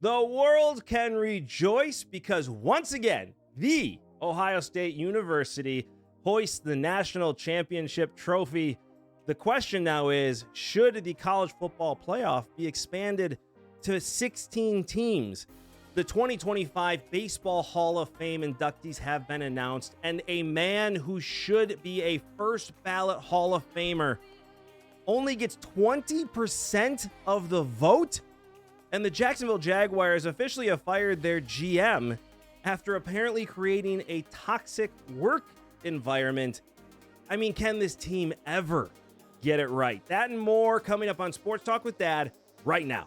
The world can rejoice because once again, the Ohio State University hoists the national championship trophy. The question now is, should the college football playoff be expanded to 16 teams? The 2025 Baseball Hall of Fame inductees have been announced, and a man who should be a first ballot Hall of Famer only gets 20% of the vote. And the Jacksonville Jaguars officially have fired their GM after apparently creating a toxic work environment. I mean, can this team ever get it right? That and more coming up on Sports Talk with Dad right now.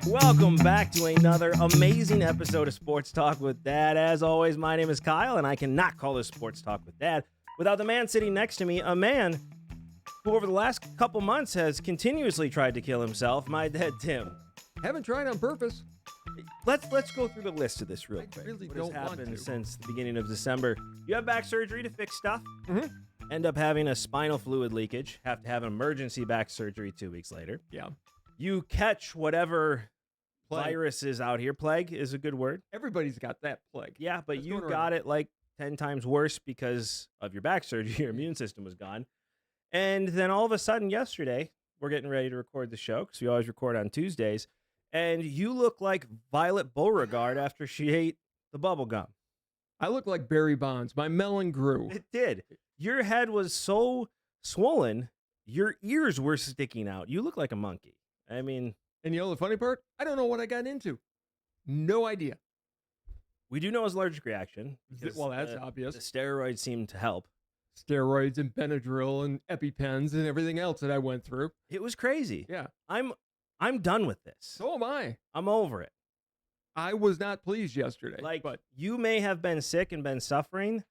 Welcome back to another amazing episode of Sports Talk with Dad. As always, my name is Kyle, and I cannot call this Sports Talk with Dad without the man sitting next to me, a man who over the last couple months has continuously tried to kill himself, my dad, Tim. Haven't tried on purpose. Let's go through the list of this real quick. Really what don't has want happened to. since the beginning of December? You have back surgery to fix stuff. Mm-hmm. End up having a spinal fluid leakage. Have to have emergency back surgery 2 weeks later. Yeah. You catch whatever Plague. virus is out here. Plague is a good word. Everybody's got that plague. Yeah, but That's you going got around. it like 10 times worse because of your back surgery. Your immune system was gone. And then all of a sudden yesterday, we're getting ready to record the show because we always record on Tuesdays. And you look like Violet Beauregard after she ate the bubble gum. I look like Barry Bonds. My melon grew. It did. Your head was so swollen, your ears were sticking out. You look like a monkey. I mean, And you know the funny part? I don't know what I got into. No idea. we do know it's allergic reaction. because, Well, that's the obvious. steroids seem to help. Steroids and Benadryl and EpiPens and everything else that I went through. It was crazy. Yeah. I'm done with this. So am I. I'm over it. I was not pleased yesterday. Like, but you may have been sick and been suffering,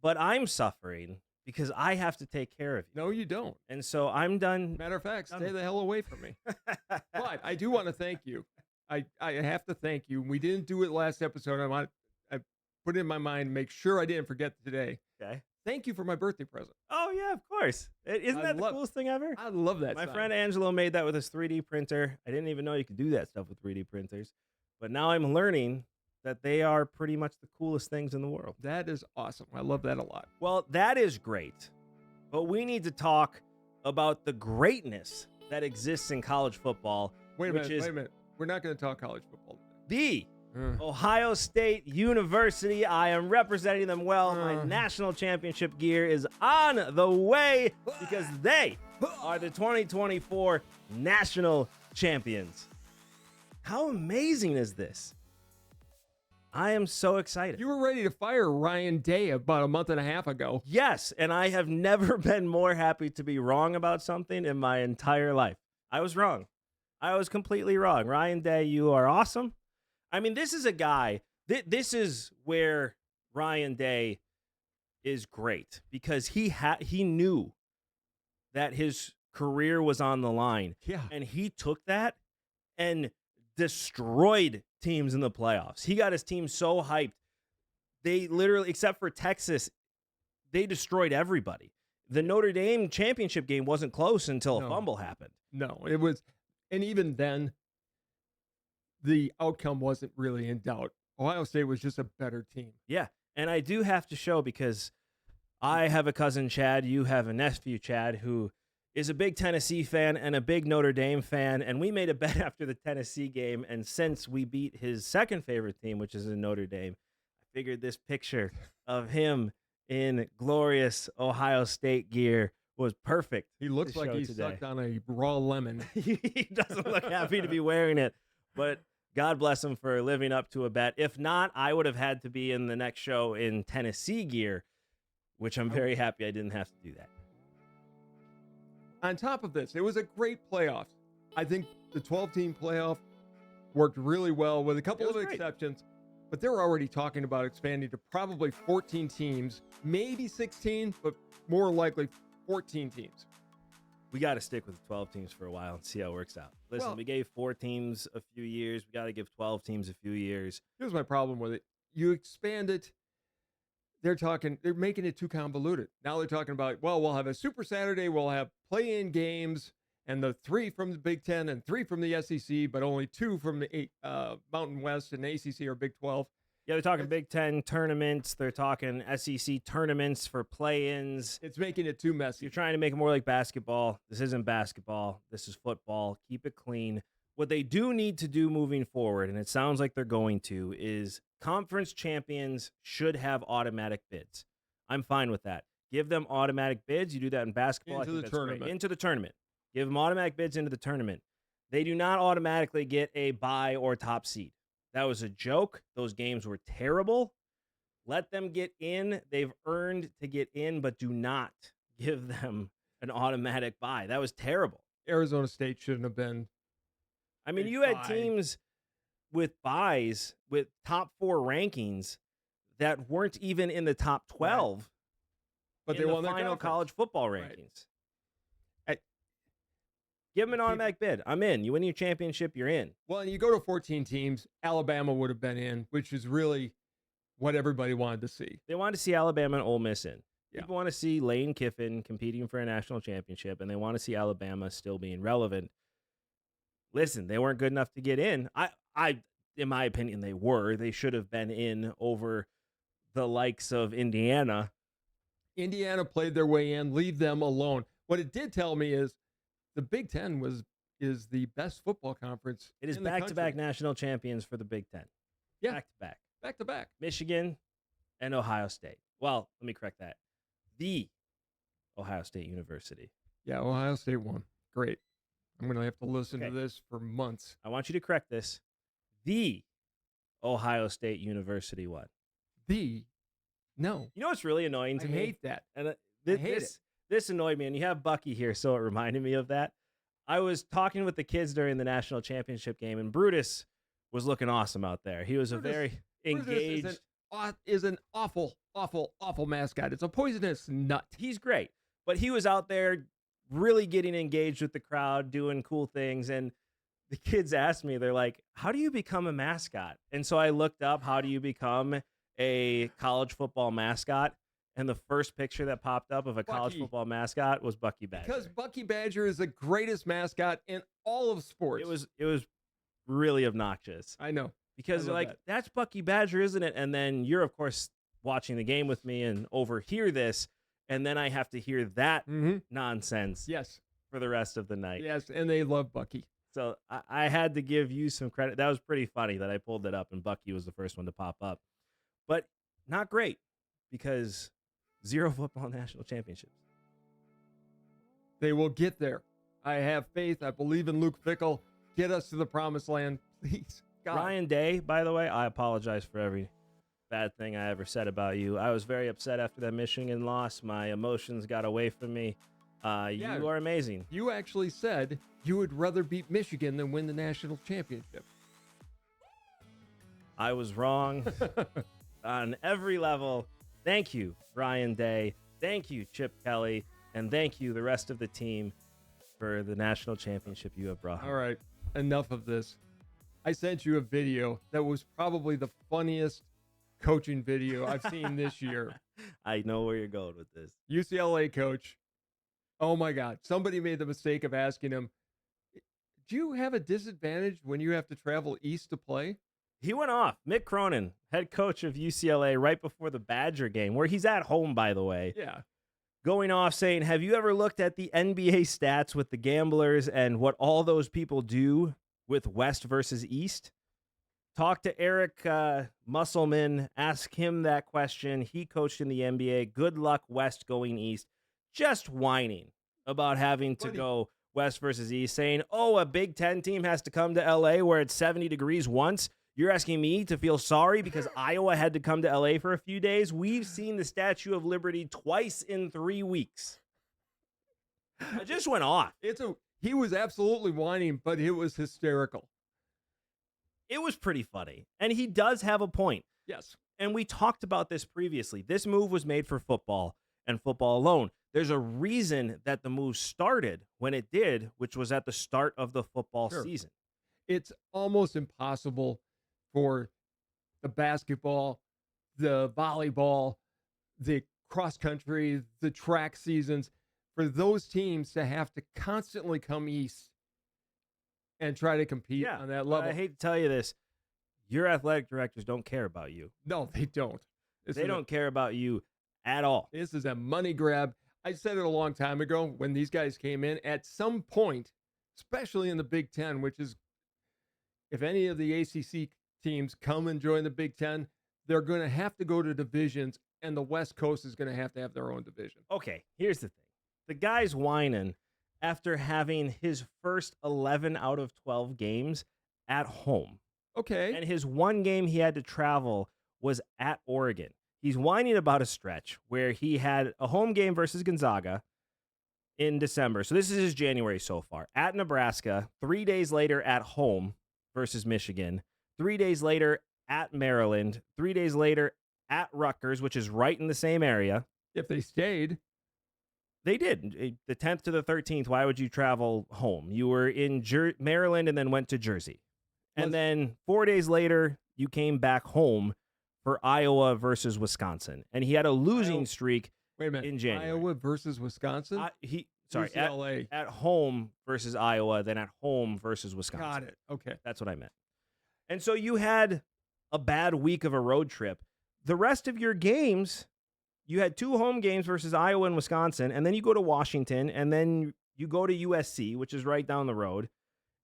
but I'm suffering because I have to take care of you. no, you don't. And so I'm done. Matter of fact, stay the hell away from me. But I do want to thank you. I have to thank you. We didn't do it last episode. I put it in my mind, make sure I didn't forget today. Okay. Thank you for my birthday present. Oh, yeah, of course. Isn't I that the love- coolest thing ever? I love that. My sign. friend Angelo made that with his 3D printer. I didn't even know you could do that stuff with 3D printers. But now I'm learning that they are pretty much the coolest things in the world. That is awesome. I love that a lot. Well, that is great. But we need to talk about the greatness that exists in college football, Wait a which minute. is Wait a minute. We're not going to talk college football today. the Ohio State University. I am representing them well. My national championship gear is on the way because they are the 2024 national champions. How amazing is this? I am so excited. You were ready to fire Ryan Day about a month and a half ago. Yes, and I have never been more happy to be wrong about something in my entire life. I was wrong. I was completely wrong. Ryan Day, you are awesome. I mean, this is a guy, this is where Ryan Day is great because he knew that his career was on the line. Yeah. And he took that and destroyed teams in the playoffs. He got his team so hyped. They literally, except for Texas, they destroyed everybody. The Notre Dame championship game wasn't close until a No. fumble happened. No, it was. And even then, the outcome wasn't really in doubt. Ohio State was just a better team. Yeah, and I do have to show because I have a cousin, Chad. You have a nephew, Chad, who is a big Tennessee fan and a big Notre Dame fan. And we made a bet after the Tennessee game. And since we beat his second favorite team, which is in Notre Dame, I figured this picture of him in glorious Ohio State gear was perfect. He looks to like show he today. sucked on a raw lemon. He doesn't look happy to be wearing it, but God bless him for living up to a bet. If not, I would have had to be in the next show in Tennessee gear, which I'm very happy I didn't have to do that. On top of this, it was a great playoff. I think the 12-team playoff worked really well with a couple It of was great. exceptions, but they're already talking about expanding to probably 14 teams, maybe 16, but more likely 14 teams. We got to stick with 12 teams for a while and see how it works out. Listen, Well- we gave 4 teams a few years. We got to give 12 teams a few years. Here's my problem with it. You expand it. They're making it too convoluted. Now they're talking about, well, we'll have a Super Saturday, we'll have play-in games, and the 3 from the Big Ten and 3 from the SEC, but only 2 from the Mountain West and ACC or Big 12. Yeah, they're talking Big Ten tournaments. They're talking SEC tournaments for play-ins. It's making it too messy. You're trying to make it more like basketball. This isn't basketball. This is football. Keep it clean. What they do need to do moving forward, and it sounds like they're going to, is conference champions should have automatic bids. I'm fine with that. Give them automatic bids. You do that in basketball. Into the tournament. Into the tournament. Give them automatic bids into the tournament. They do not automatically get a bye or top seed. That was a joke. Those games were terrible. Let them get in. They've earned to get in, but do not give them an automatic bye. That was terrible. Arizona State shouldn't have been. I mean, you had teams with byes, with top 4 rankings that weren't even in the top 12. Right. But in they the won their final conference. college football rankings. Right. Give them an automatic bid. I'm in. You win your championship, you're in. Well, and you go to 14 teams, Alabama would have been in, which is really what everybody wanted to see. They wanted to see Alabama and Ole Miss in. Yeah. People want to see Lane Kiffin competing for a national championship, and they want to see Alabama still being relevant. Listen, they weren't good enough to get in. I, in my opinion, they were. They should have been in over the likes of Indiana. Indiana played their way in. Leave them alone. What it did tell me is the Big Ten is the best football conference. It is in the back-to-back country. national champions for the Big Ten. Yeah. Back-to-back. Back-to-back. Michigan and Ohio State. Well, let me correct that. The Ohio State University. Yeah, Ohio State won. Great. I'm going to have to listen to this for months. I want you to correct this. The Ohio State University won. No. You know what's really annoying to me? I hate that. And this annoyed me, and you have Bucky here, so it reminded me of that. I was talking with the kids during the national championship game, and Brutus was looking awesome out there. He was a very engaged. Brutus is an awful, awful, awful mascot. It's a poisonous nut. He's great, but he was out there really getting engaged with the crowd, doing cool things, and the kids asked me, they're like, how do you become a mascot? And so I looked up, how do you become a college football mascot? And the first picture that popped up of a college football mascot was Bucky Badger. Because Bucky Badger is the greatest mascot in all of sports. It was really obnoxious. I know. Because they're like, that's Bucky Badger, isn't it? And then you're, of course, watching the game with me and overhear this, and then I have to hear that nonsense for the rest of the night. Yes, and they love Bucky. So I had to give you some credit. That was pretty funny that I pulled it up, and Bucky was the first one to pop up. But not great, because 0 football national championships. They will get there. I have faith. I believe in Luke Fickell. Get us to the promised land, please. God. Ryan Day, by the way, I apologize for every bad thing I ever said about you. I was very upset after that Michigan loss. My emotions got away from me. You are amazing. You actually said you would rather beat Michigan than win the national championship. I was wrong on every level. Thank you, Ryan Day. Thank you, Chip Kelly. And thank you, the rest of the team, for the national championship you have brought. All right. Enough of this. I sent you a video that was probably the funniest coaching video I've seen this year. I know where you're going with this. UCLA coach. Oh, my God. Somebody made the mistake of asking him, do you have a disadvantage when you have to travel east to play? He went off. Mick Cronin, head coach of UCLA, right before the Badger game, where he's at home, by the way. Yeah. Going off saying, have you ever looked at the NBA stats with the gamblers and what all those people do with West versus East? Talk to Eric Musselman. Ask him that question. He coached in the NBA. Good luck West going East. Just whining about having to go West versus East, saying, oh, a Big Ten team has to come to L.A. where it's 70 degrees once. You're asking me to feel sorry because Iowa had to come to L.A. for a few days? We've seen the Statue of Liberty twice in 3 weeks. I just went off. He was absolutely whining, but it was hysterical. It was pretty funny. And he does have a point. Yes. And we talked about this previously. This move was made for football and football alone. There's a reason that the move started when it did, which was at the start of the football season. It's almost impossible for the basketball, the volleyball, the cross country, the track seasons, for those teams to have to constantly come east and try to compete on that level. I hate to tell you this. Your athletic directors don't care about you. No, they don't. They don't care about you at all. This is a money grab. I said it a long time ago when these guys came in. At some point, especially in the Big Ten, which is if any of the ACC teams come and join the Big Ten, they're going to have to go to divisions, and the West Coast is going to have their own division. Okay, here's the thing. The guy's whining after having his first 11 out of 12 games at home. Okay. And his one game he had to travel was at Oregon. He's whining about a stretch where he had a home game versus Gonzaga in December. So this is his January so far. At Nebraska, 3 days later at home versus Michigan. 3 days later at Maryland. 3 days later at Rutgers, which is right in the same area. If they stayed. They did. The 10th to the 13th, why would you travel home? You were in Maryland and then went to Jersey. And then 4 days later, you came back home for Iowa versus Wisconsin. And he had a losing streak in January. Iowa versus Wisconsin? UCLA. At home versus Iowa, then at home versus Wisconsin. Got it. Okay. That's what I meant. And so you had a bad week of a road trip. The rest of your games, you had 2 home games versus Iowa and Wisconsin, and then you go to Washington, and then you go to USC, which is right down the road.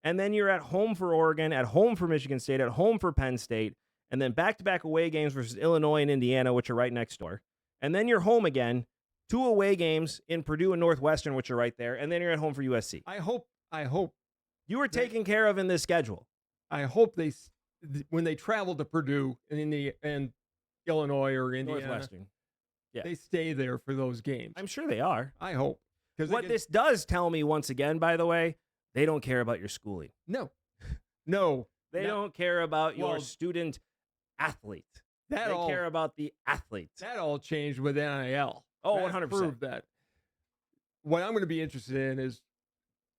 And then you're at home for Oregon, at home for Michigan State, at home for Penn State, and then back-to-back away games versus Illinois and Indiana, which are right next door. And then you're home again, 2 away games in Purdue and Northwestern, which are right there, and then you're at home for USC. I hope you were taken care of in this schedule. I hope when they travel to Purdue and Illinois or Indiana, Northwestern, they stay there for those games. I'm sure they are. I hope. What this does tell me, once again, by the way, they don't care about your schooling. No. They don't care about your student athlete. They care about the athlete. That all changed with NIL. Oh, that 100%. Proved that. What I'm going to be interested in is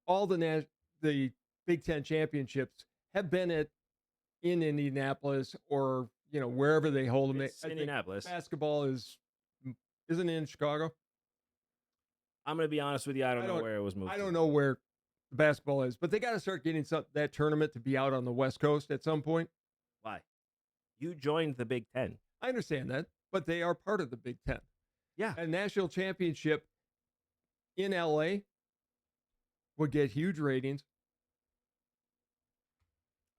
all the Big Ten championships have been in Indianapolis or wherever they hold them. It's Indianapolis. Basketball isn't it in Chicago? I'm going to be honest with you. I don't know where it was moved. I don't know where the basketball is, but they got to start getting that tournament to be out on the West Coast at some point. Why? You joined the Big Ten. I understand that, but they are part of the Big Ten. Yeah. A national championship in LA would get huge ratings.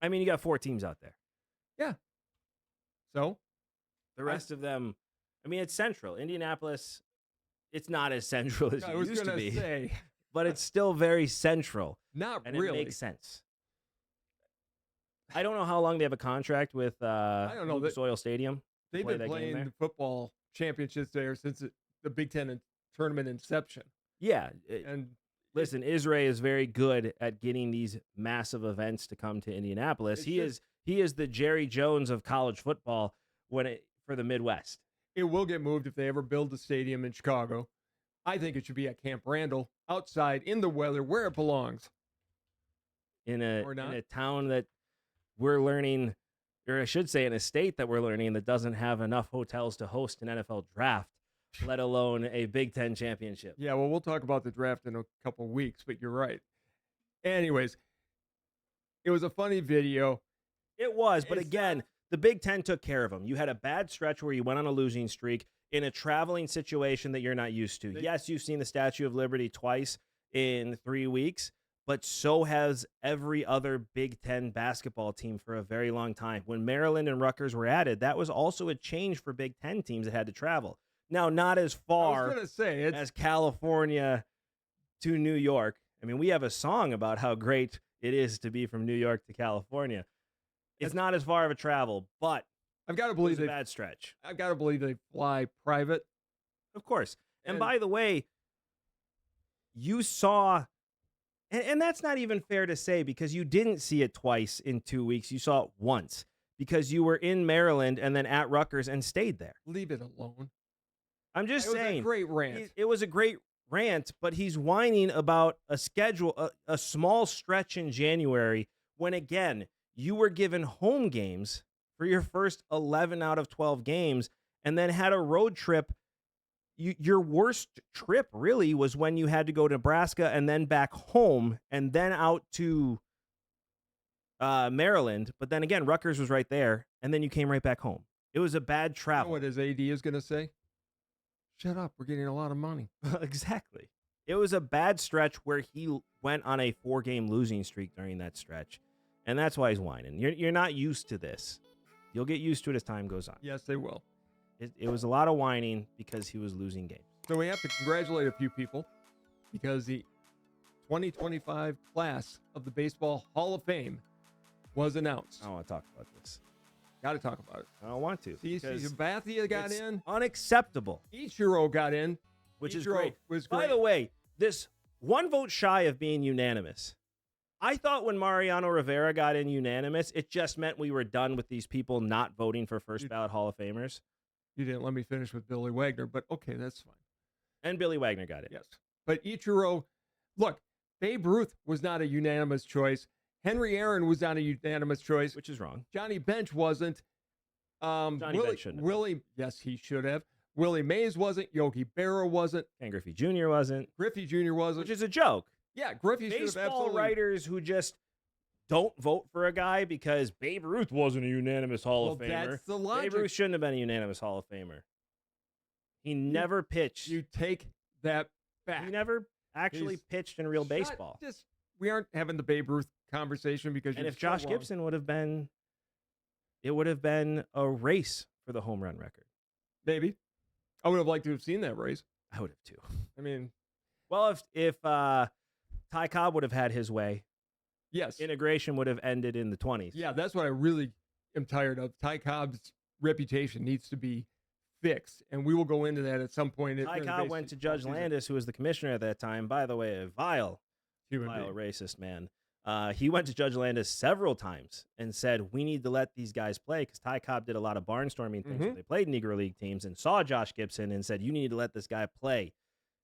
I mean, you got 4 teams out there. Yeah. So? The rest of them, I mean, it's central. Indianapolis, it's not as central as it used to be. But it's still very central. Not and really. It makes sense. I don't know how long they have a contract with Lucas Oil Stadium. They've been playing the football championships there since the Big Ten tournament inception. Yeah. Listen, Israel is very good at getting these massive events to come to Indianapolis. He is the Jerry Jones of college football for the Midwest. It will get moved if they ever build a stadium in Chicago. I think it should be at Camp Randall, outside in the weather, where it belongs. In a town that we're learning, or I should say in a state that we're learning that doesn't have enough hotels to host an NFL draft, let alone a Big Ten championship. Yeah, well, we'll talk about the draft in a couple of weeks, but you're right. Anyways, it was a funny video. It was, but again, the Big Ten took care of them. You had a bad stretch where you went on a losing streak in a traveling situation that you're not used to. Yes, you've seen the Statue of Liberty twice in 3 weeks, but so has every other Big Ten basketball team for a very long time. When Maryland and Rutgers were added, that was also a change for Big Ten teams that had to travel. Now, not as far as California to New York. I mean, we have a song about how great it is to be from New York to California. It's not as far of a travel, but I've got to believe it's a bad stretch. I've got to believe they fly private. Of course. And by the way, you saw, and that's not even fair to say because you didn't see it twice in 2 weeks. You saw it once because you were in Maryland and then at Rutgers and stayed there. Leave it alone. I'm just saying. It was a great rant. It was a great rant, but he's whining about a schedule, a small stretch in January when, again, you were given home games for your first 11 out of 12 games and then had a road trip your worst trip really was when you had to go to Nebraska and then back home and then out to Maryland. But then again, Rutgers was right there, and then you came right back home. It was a bad You know travel. what his AD is going to say? Shut up. We're getting a lot of money. Exactly. It was a bad stretch where he went on a 4-game losing streak during that stretch, and that's why he's whining. You're not used to this. You'll get used to it as time goes on. Yes, they will. It was a lot of whining because he was losing games. So we have to congratulate a few people because the 2025 class of the Baseball Hall of Fame was announced. I don't want to talk about this. Got to talk about it. I don't want to. CC Sabathia got in. Unacceptable. Ichiro got in. Which is Ichiro great. was great. By the way, this one vote shy of being unanimous. I thought when Mariano Rivera got in unanimous, it just meant we were done with these people not voting for first ballot Hall of Famers. You didn't let me finish with Billy Wagner, but okay, that's fine. And Billy Wagner got it. Yes. But Ichiro, look, Babe Ruth was not a unanimous choice. Henry Aaron was not a unanimous choice. Which is wrong. Johnny Bench wasn't. Bench shouldn't have. Willie, yes, he should have. Willie Mays wasn't. Yogi Berra wasn't. Ken Griffey Jr. wasn't. Griffey Jr. wasn't. Which is a joke. Yeah, Griffey should have Baseball absolutely. writers who just don't vote for a guy because Babe Ruth wasn't a unanimous Hall of Well, Famer. that's the logic. Babe Ruth shouldn't have been a unanimous Hall of Famer. He never pitched. You take that back. He never actually pitched in real baseball. We aren't having the Babe Ruth conversation because. And if Josh Gibson would have been, it would have been a race for the home run record. Maybe. I would have liked to have seen that race. I would have too. I mean, well, if Ty Cobb would have had his way, yes, integration would have ended in the 20s. Yeah, that's what I really am tired of. Ty Cobb's reputation needs to be fixed, and we will go into that at some point. Ty Cobb went to Judge Landis, who was the commissioner at that time. By the way, a vile racist man. He went to Judge Landis several times and said, we need to let these guys play because Ty Cobb did a lot of barnstorming things when they played Negro League teams and saw Josh Gibson and said, you need to let this guy play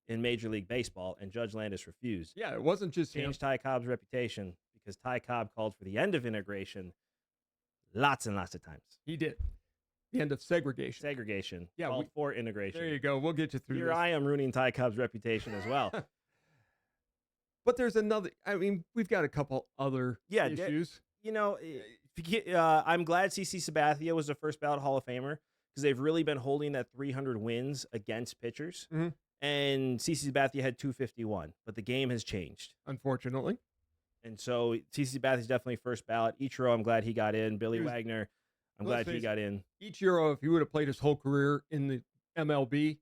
in Major League Baseball, and Judge Landis refused. Yeah, it wasn't just changed Ty Cobb's reputation because Ty Cobb called for the end of integration lots and lots of times. He did. The end of segregation. Yeah, called for integration. There you go. We'll get you through Here this. I am ruining Ty Cobb's reputation as well. But there's another. I mean, we've got a couple other issues. I'm glad CC Sabathia was the first ballot Hall of Famer because they've really been holding that 300 wins against pitchers. Mm-hmm. And CC Sabathia had 251, but the game has changed, unfortunately. And so CC Sabathia is definitely first ballot. Ichiro, I'm glad he got in. Billy Wagner, I'm glad he got in. Ichiro, if he would have played his whole career in the MLB,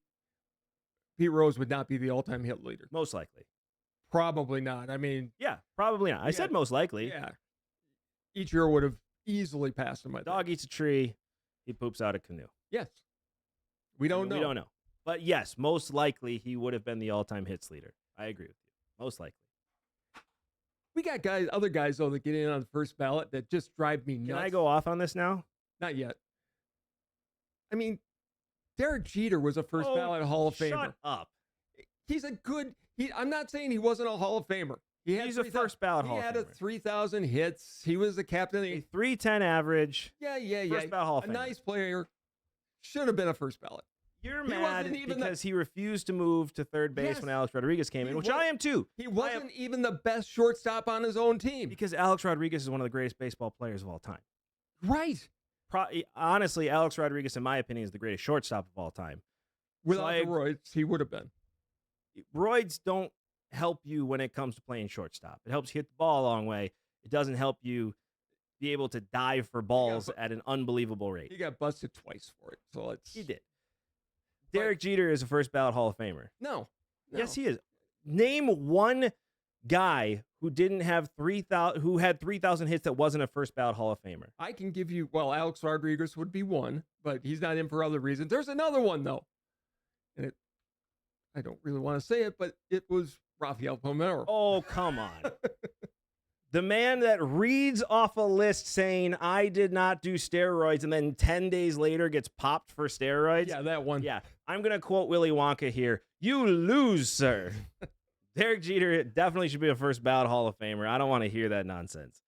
Pete Rose would not be the all-time hit leader. Most likely. Probably not. I mean, yeah, probably not. I said most likely. Yeah. Ichiro would have easily passed him. Dog eats a tree, he poops out a canoe. Yes. We don't know. We don't know. But yes, most likely he would have been the all-time hits leader. I agree with you. Most likely. We got other guys, though, that get in on the first ballot that just drive me nuts. Can I go off on this now? Not yet. I mean, Derek Jeter was a first ballot Hall of Famer. Shut up. He's a good... I'm not saying he wasn't a Hall of Famer. He's a first ballot Hall of Famer. He had 3,000 hits. He was the captain. A 310 average. Yeah. First ballot Hall of Famer. A nice player. Should have been a first ballot. You're mad because he refused to move to third base when Alex Rodriguez came in, which I am too. He wasn't even the best shortstop on his own team. Because Alex Rodriguez is one of the greatest baseball players of all time. Right. Honestly, Alex Rodriguez, in my opinion, is the greatest shortstop of all time. Without the roids, he would have been. Roids don't help you when it comes to playing shortstop. It helps you hit the ball a long way. It doesn't help you be able to dive for balls at an unbelievable rate. He got busted twice for it. So He did. Derek Jeter is a first ballot Hall of Famer. No. Yes, he is. Name one guy who didn't have 3,000, who had 3,000 hits that wasn't a first ballot Hall of Famer. I can give you, Alex Rodriguez would be one, but he's not in for other reasons. There's another one, though. And I don't really want to say it, but it was Rafael Palmeiro. Oh, come on. The man that reads off a list saying, I did not do steroids, and then 10 days later gets popped for steroids. Yeah, that one. Yeah, I'm going to quote Willy Wonka here. You lose, sir. Derek Jeter definitely should be a first ballot Hall of Famer. I don't want to hear that nonsense.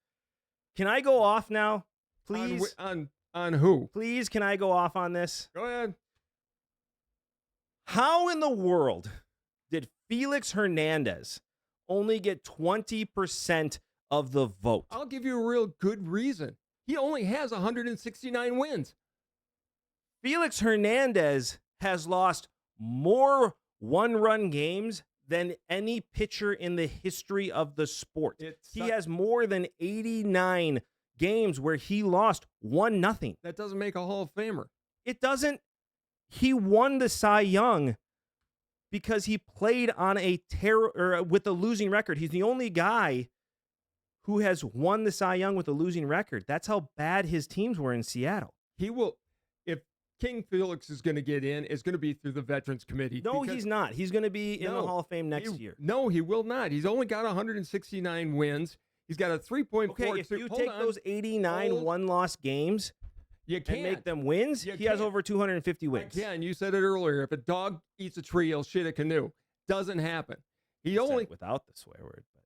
Can I go off now? Please. On who? Please, can I go off on this? Go ahead. How in the world did Felix Hernandez only get 20% of the vote? I'll give you a real good reason. He only has 169 wins. Felix Hernandez has lost more one-run games than any pitcher in the history of the sport. He has more than 89 games where he lost 1-0. That doesn't make a Hall of Famer. It doesn't. He won the Cy Young because he played on with a losing record. He's the only guy who has won the Cy Young with a losing record. That's how bad his teams were in Seattle. He will, if King Felix is going to get in, it's going to be through the Veterans Committee. No, he's not. He's going to be in the Hall of Fame next year. No, he will not. He's only got 169 wins. He's got a 3.4. Okay, if you take those 89 one-loss games and make them wins, he has over 250 wins. Yeah, and you said it earlier. If a dog eats a tree, he'll shit a canoe. Doesn't happen. He only without the swear word. But.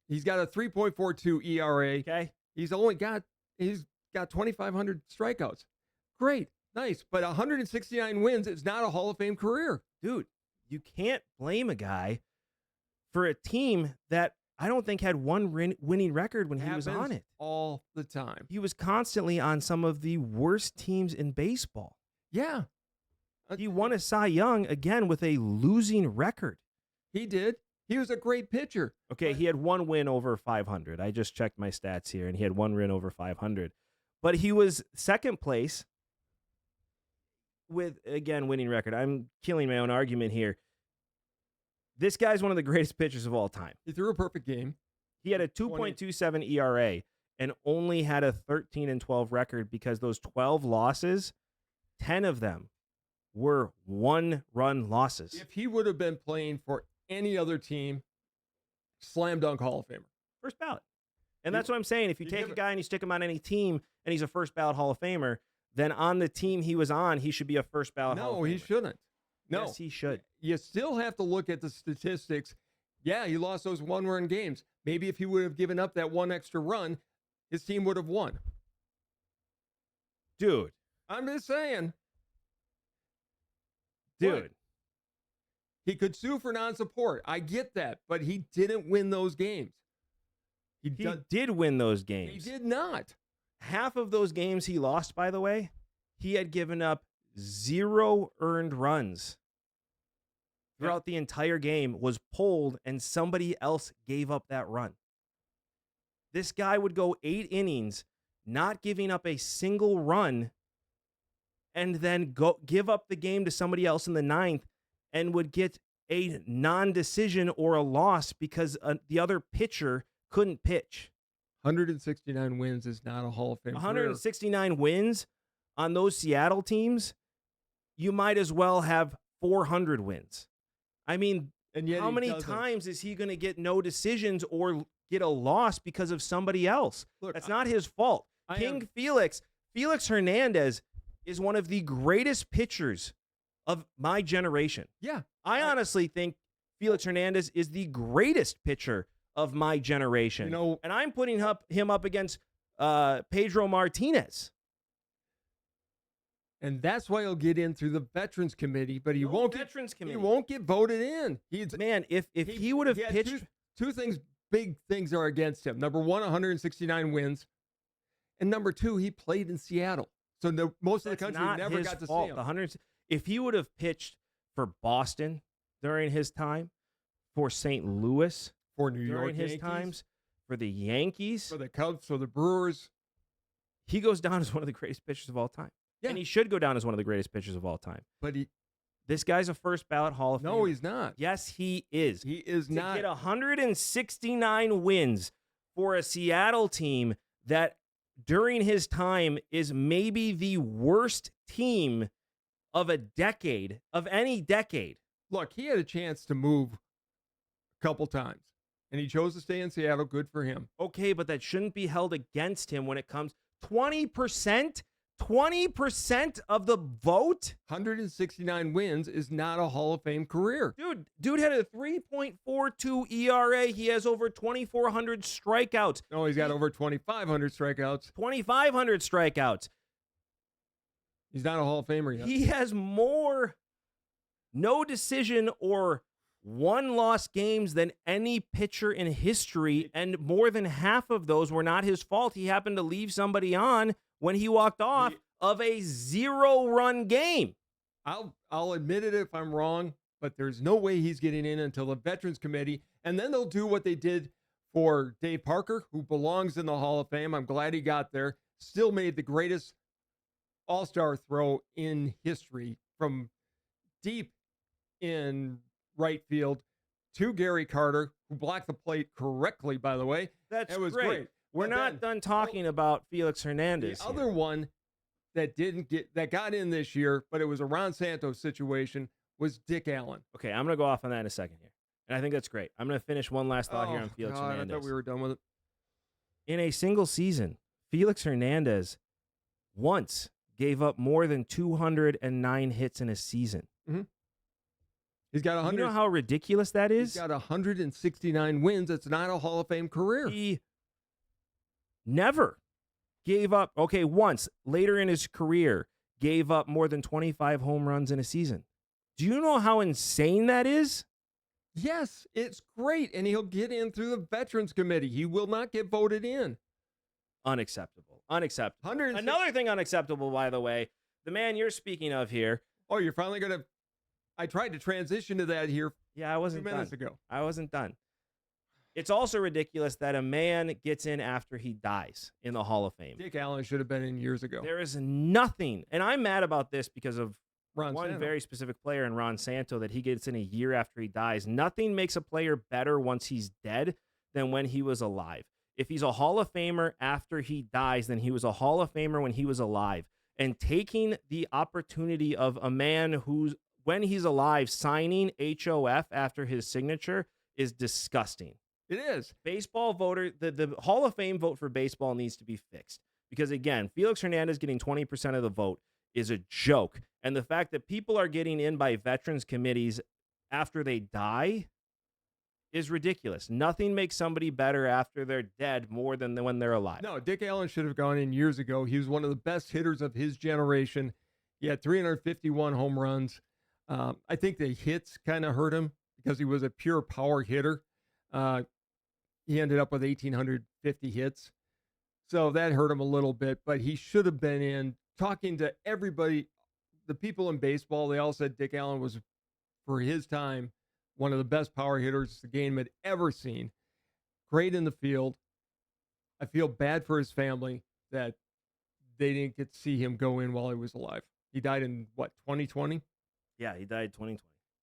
He's got a 3.42 ERA. Okay. He's got 2,500 strikeouts. Great. Nice. But 169 wins is not a Hall of Fame career. Dude, you can't blame a guy for a team that I don't think had one winning record when he was on it. All the time. He was constantly on some of the worst teams in baseball. Yeah. He won a Cy Young again with a losing record. He did. He was a great pitcher. Okay, he had one win over 500. I just checked my stats here, and he had one win over 500. But he was second place with, again, winning record. I'm killing my own argument here. This guy's one of the greatest pitchers of all time. He threw a perfect game. He had a 2.27 ERA and only had a 13-12 record because those 12 losses, 10 of them were one-run losses. If he would have been playing for any other team, slam dunk Hall of Famer. First ballot. And that's what I'm saying. If you take a guy and you stick him on any team and he's a first ballot Hall of Famer, then on the team he was on, he should be a first ballot Hall of Famer. No, he shouldn't. No. Yes, he should. You still have to look at the statistics. Yeah, he lost those one-run games. Maybe if he would have given up that one extra run, his team would have won. Dude. I'm just saying. Dude. What? He could sue for non-support. I get that, but he didn't win those games. He did win those games. He did not. Half of those games he lost, by the way, he had given up 0 earned runs throughout the entire game, was pulled, and somebody else gave up that run. This guy would go 8 innings, not giving up a single run, and then give up the game to somebody else in the 9th and would get a non-decision or a loss because the other pitcher couldn't pitch. 169 wins is not a Hall of Fame 169 wins on those Seattle teams, you might as well have 400 wins. I mean, and yet how many times is he going to get no decisions or get a loss because of somebody else? Look, that's not his fault. Felix Hernandez is one of the greatest pitchers of my generation. Yeah. I honestly think Felix Hernandez is the greatest pitcher of my generation. You know, and I'm putting him up against Pedro Martinez. And that's why he'll get in through the Veterans Committee, but he won't get voted in. If he would have pitched two things, big things are against him. Number one, 169 wins. And number two, he played in Seattle. So most of the country never got to see him. If he would have pitched for Boston during his time, for St. Louis, for New York during his times, for the Yankees, for the Cubs, for the Brewers, he goes down as one of the greatest pitchers of all time. Yeah. And he should go down as one of the greatest pitchers of all time. But this guy's a first ballot Hall of Famer. No, he's not. Yes, he is. He is not. To get 169 wins for a Seattle team that during his time is maybe the worst team of a decade, of any decade. Look, he had a chance to move a couple times, and he chose to stay in Seattle. Good for him. Okay, but that shouldn't be held against him when it comes 20%. 20% of the vote? 169 wins is not a Hall of Fame career. Dude had a 3.42 ERA. He has over 2,400 strikeouts. No, he's got over 2,500 strikeouts. 2,500 strikeouts. He's not a Hall of Famer yet. He has more no decision or one-loss games than any pitcher in history, and more than half of those were not his fault. He happened to leave somebody on when he walked off of a 0-run game. I'll admit it if I'm wrong, but there's no way he's getting in until the Veterans Committee, and then they'll do what they did for Dave Parker, who belongs in the Hall of Fame. I'm glad he got there. Still made the greatest all-star throw in history from deep in right field to Gary Carter, who blocked the plate correctly, by the way. That's it was great. We're not done talking about Felix Hernandez. The other one that got in this year, but it was a Ron Santos situation, was Dick Allen. Okay, I'm going to go off on that in a second here. And I think that's great. I'm going to finish one last thought here on Felix Hernandez. I thought we were done with it. In a single season, Felix Hernandez once gave up more than 209 hits in a season. Mm-hmm. He's got 100. You know how ridiculous that is? He's got 169 wins. It's not a Hall of Fame career. He never gave up, once later in his career, gave up more than 25 home runs in a season. Do you know how insane that is? Yes, it's great. And he'll get in through the Veterans Committee. He will not get voted in. Unacceptable. Another thing unacceptable, by the way, the man you're speaking of here. Oh, you're finally going to... I tried to transition to that here. Yeah, I wasn't 2 minutes ago. I wasn't done. It's also ridiculous that a man gets in after he dies in the Hall of Fame. Dick Allen should have been in years ago. There is nothing, and I'm mad about this because of Ron one Santo. very specific player in Ron Santo that he gets in a year after he dies. Nothing makes a player better once he's dead than when he was alive. If he's a Hall of Famer after he dies, then he was a Hall of Famer when he was alive. And taking the opportunity of a man who's, when he's alive, signing HOF after his signature is disgusting. It is. Baseball voter, the Hall of Fame vote for baseball needs to be fixed. Because, again, Felix Hernandez getting 20% of the vote is a joke. And the fact that people are getting in by veterans committees after they die is ridiculous. Nothing makes somebody better after they're dead more than when they're alive. No, Dick Allen should have gone in years ago. He was one of the best hitters of his generation. He had 351 home runs. I think the hits kind of hurt him because he was a pure power hitter. He ended up with 1,850 hits. So that hurt him a little bit, but he should have been in talking to everybody. The people in baseball, they all said Dick Allen was, for his time, one of the best power hitters the game had ever seen. Great in the field. I feel bad for his family that they didn't get to see him go in while he was alive. He died in, 2020? Yeah, he died 2020.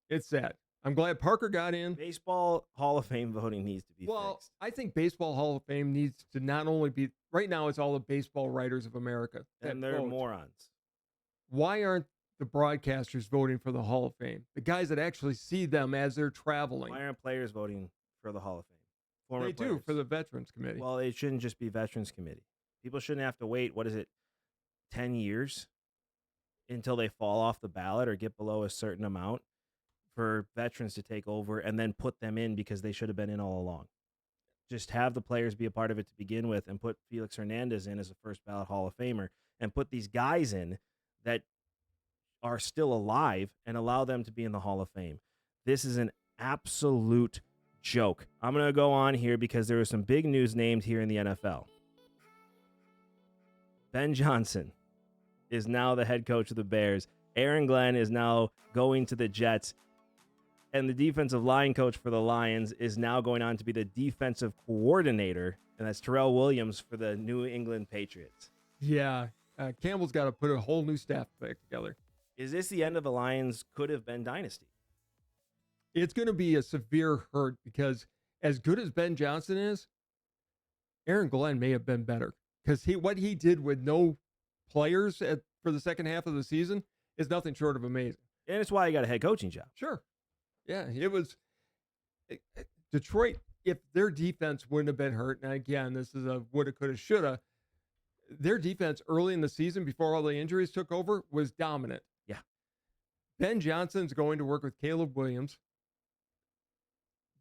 It's sad. I'm glad Parker got in. Baseball Hall of Fame voting needs to be fixed. I think Baseball Hall of Fame needs to not only be, right now it's all the baseball writers of America. And they're morons. Why aren't the broadcasters voting for the Hall of Fame? The guys that actually see them as they're traveling. Why aren't players voting for the Hall of Fame? Former they players. do, for the Veterans Committee. Well, it shouldn't just be Veterans Committee. People shouldn't have to wait, 10 years until they fall off the ballot or get below a certain amount for veterans to take over and then put them in because they should have been in all along. Just have the players be a part of it to begin with and put Felix Hernandez in as a first ballot Hall of Famer and put these guys in that are still alive and allow them to be in the Hall of Fame. This is an absolute joke. I'm going to go on here because there was some big news named here in the NFL. Ben Johnson is now the head coach of the Bears. Aaron Glenn is now going to the Jets. And the defensive line coach for the Lions is now going on to be the defensive coordinator. And that's Terrell Williams for the New England Patriots. Yeah. Campbell's got to put a whole new staff back together. Is this the end of the Lions could have been dynasty? It's going to be a severe hurt because as good as Ben Johnson is, Aaron Glenn may have been better because what he did with no players for the second half of the season is nothing short of amazing. And it's why he got a head coaching job. Sure. Yeah, it was Detroit. If their defense wouldn't have been hurt, and again, this is a woulda, coulda, shoulda, their defense early in the season before all the injuries took over was dominant. Yeah. Ben Johnson's going to work with Caleb Williams.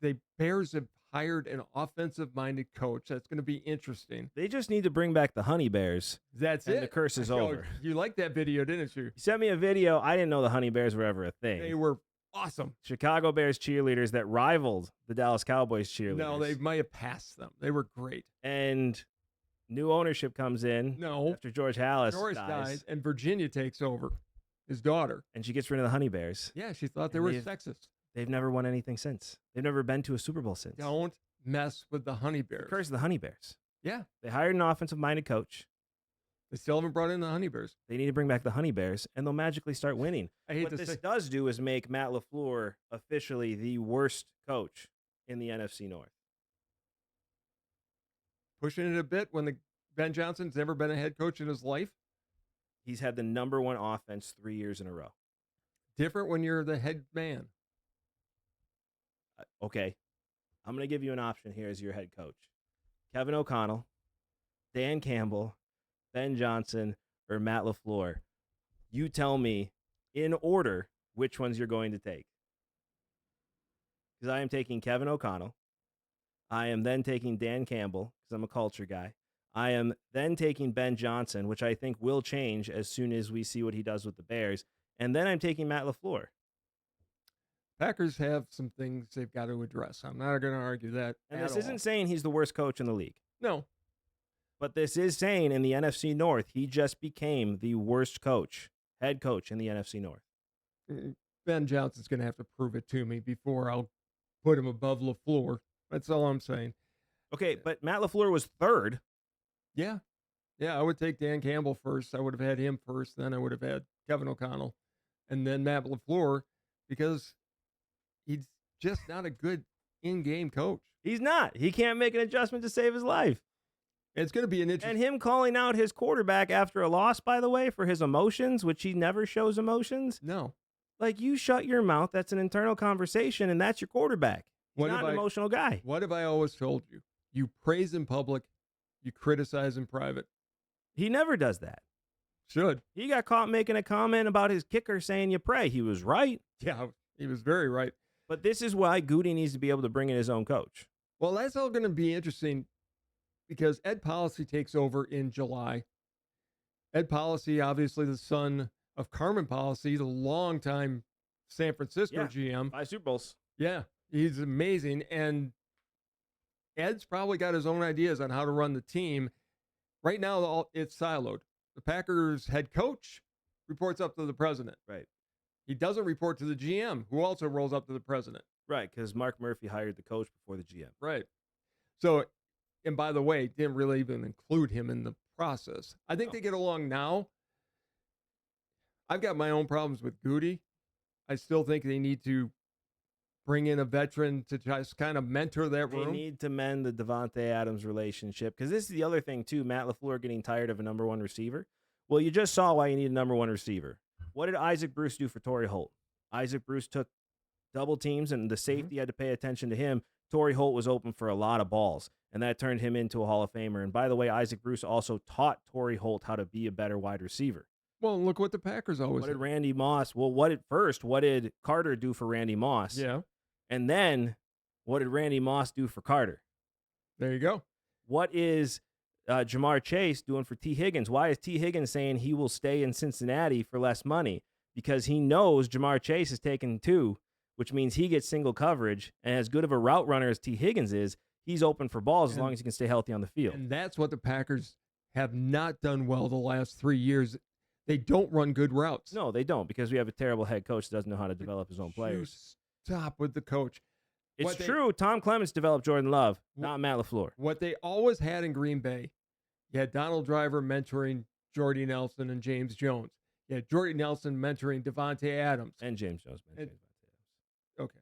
The Bears have hired an offensive-minded coach. That's going to be interesting. They just need to bring back the Honey Bears. That's and it. The curse is over. You liked that video, didn't you? You sent me a video. I didn't know the Honey Bears were ever a thing. They were awesome. Chicago Bears cheerleaders that rivaled the Dallas Cowboys cheerleaders. No, they might have passed them. They were great. And new ownership comes in after George Halas dies. And Virginia takes over, his daughter. And she gets rid of the Honey Bears. Yeah, she thought they were sexist. They've never won anything since. They've never been to a Super Bowl since. Don't mess with the Honey Bears. Curse of the Honey Bears. Yeah. They hired an offensive-minded coach. They still haven't brought in the Honey Bears. They need to bring back the Honey Bears, and they'll magically start winning. What this does do is make Matt LaFleur officially the worst coach in the NFC North. Pushing it a bit when Ben Johnson's never been a head coach in his life. He's had the number one offense 3 years in a row. Different when you're the head man. Okay. I'm going to give you an option here as your head coach. Kevin O'Connell, Dan Campbell, Ben Johnson, or Matt LaFleur. You tell me in order which ones you're going to take. Because I am taking Kevin O'Connell. I am then taking Dan Campbell, because I'm a culture guy. I am then taking Ben Johnson, which I think will change as soon as we see what he does with the Bears. And then I'm taking Matt LaFleur. Packers have some things they've got to address. I'm not going to argue that. And this isn't saying he's the worst coach in the league. No. But this is saying in the NFC North, he just became the worst head coach in the NFC North. Ben Johnson's going to have to prove it to me before I'll put him above LaFleur. That's all I'm saying. Okay, but Matt LaFleur was third. Yeah. Yeah, I would take Dan Campbell first. I would have had him first. Then I would have had Kevin O'Connell. And then Matt LaFleur, because he's just not a good in-game coach. He's not. He can't make an adjustment to save his life. It's going to be an interesting... And him calling out his quarterback after a loss, by the way, for his emotions, which he never shows emotions. No. Like, you shut your mouth. That's an internal conversation, and that's your quarterback. He's not an emotional guy. What have I always told you? You praise in public, you criticize in private. He never does that. Should. He got caught making a comment about his kicker saying you pray. He was right. Yeah, he was very right. But this is why Goody needs to be able to bring in his own coach. Well, that's all going to be interesting because Ed Policy takes over in July. Ed Policy, obviously the son of Carmen Policy, the longtime San Francisco GM. 5 Super Bowls. Yeah, he's amazing. And Ed's probably got his own ideas on how to run the team. Right now, it's siloed. The Packers head coach reports up to the president. Right. He doesn't report to the GM, who also rolls up to the president. Right, because Mark Murphy hired the coach before the GM. Right. So, and by the way, didn't really even include him in the process. I think they get along now. I've got my own problems with Goody. I still think they need to bring in a veteran to just kind of mentor that room. They need to mend the Devontae Adams relationship, because this is the other thing, too. Matt LaFleur getting tired of a number one receiver. Well, you just saw why you need a number one receiver. What did Isaac Bruce do for Torrey Holt? Isaac Bruce took double teams, and the safety had to pay attention to him. Torrey Holt was open for a lot of balls, and that turned him into a Hall of Famer. And by the way, Isaac Bruce also taught Torrey Holt how to be a better wide receiver. Well, look what the Packers always What did Randy Moss? Well, what did Carter do for Randy Moss? Yeah. And then what did Randy Moss do for Carter? There you go. What is Jamar Chase doing for T. Higgins? Why is T. Higgins saying he will stay in Cincinnati for less money? Because he knows Jamar Chase is taking 2, which means he gets single coverage. And as good of a route runner as T. Higgins is, he's open for balls as long as he can stay healthy on the field. And that's what the Packers have not done well the last 3 years. They don't run good routes. No, they don't, because we have a terrible head coach that doesn't know how to develop his own players. Stop with the coach. It's true. Tom Clements developed Jordan Love, not Matt LaFleur. What they always had in Green Bay, you had Donald Driver mentoring Jordy Nelson and James Jones. You had Jordy Nelson mentoring Devontae Adams. And James Jones mentoring Devontae Adams. Okay.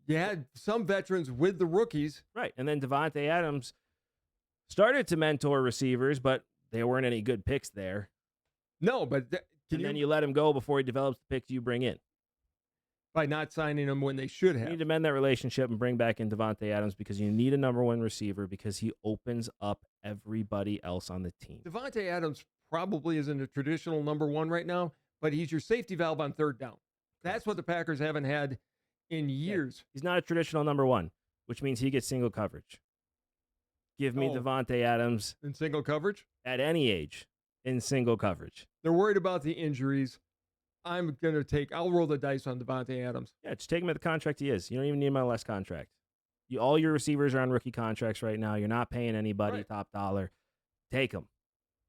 You had some veterans with the rookies. Right. And then Devontae Adams started to mentor receivers, but there weren't any good picks there. No, but then you let him go before he develops the picks you bring in. By not signing him when they should have. You need to mend that relationship and bring back in Devontae Adams, because you need a number one receiver, because he opens up everybody else on the team. Devontae Adams probably isn't a traditional number one right now, but he's your safety valve on third down. That's what the Packers haven't had in years. Yeah. He's not a traditional number one, which means he gets single coverage. Give me Devontae Adams. In single coverage? At any age, in single coverage. They're worried about the injuries. I'll roll the dice on Devontae Adams. Yeah, just take him at the contract he is. You don't even need him on a less contract. All your receivers are on rookie contracts right now. You're not paying anybody top dollar. Take them.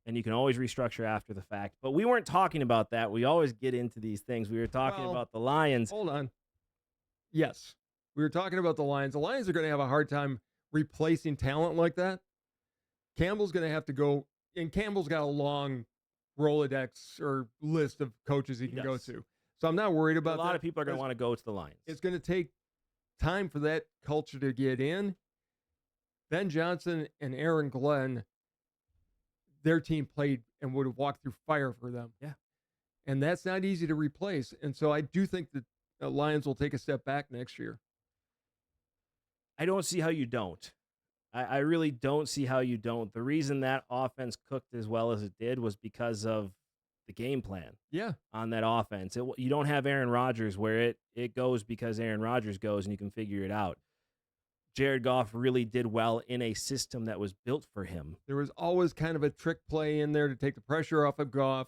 And you can always restructure after the fact. But we weren't talking about that. We always get into these things. We were talking about the Lions. Hold on. Yes. We were talking about the Lions. The Lions are going to have a hard time replacing talent like that. Campbell's going to have to go, and Campbell's got a long Rolodex or list of coaches he can go to. So I'm not worried about that. A lot of people are going to want to go to the Lions. It's going to take time for that culture to get in. Ben Johnson and Aaron Glenn, their team played and would have walked through fire for them. Yeah. And that's not easy to replace. And so I do think that the Lions will take a step back next year. I don't see how you don't. I really don't see how you don't. The reason that offense cooked as well as it did was because of the game plan. Yeah. On that offense. You don't have Aaron Rodgers where it goes because Aaron Rodgers goes and you can figure it out. Jared Goff really did well in a system that was built for him. There was always kind of a trick play in there to take the pressure off of Goff.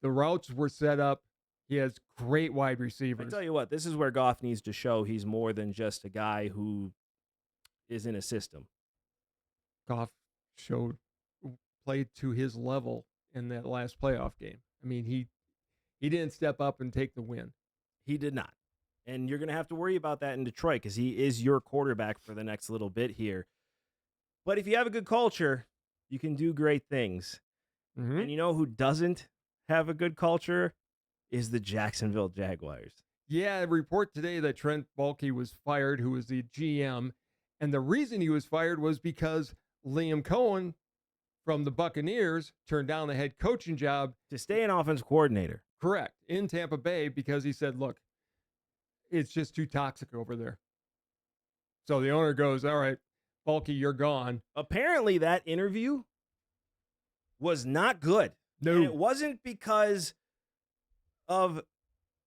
The routes were set up. He has great wide receivers. I tell you what, this is where Goff needs to show he's more than just a guy who is in a system. Goff played to his level in that last playoff game. I mean, he didn't step up and take the win. He did not. And you're going to have to worry about that in Detroit because he is your quarterback for the next little bit here. But if you have a good culture, you can do great things. Mm-hmm. And you know who doesn't have a good culture is the Jacksonville Jaguars. Yeah, a report today that Trent Baalke was fired, who was the GM. And the reason he was fired was because Liam Cohen from the Buccaneers turned down the head coaching job to stay an offensive coordinator. Correct. In Tampa Bay because he said, look, it's just too toxic over there. So the owner goes, all right, Baalke, you're gone. Apparently that interview was not good. No. And it wasn't because of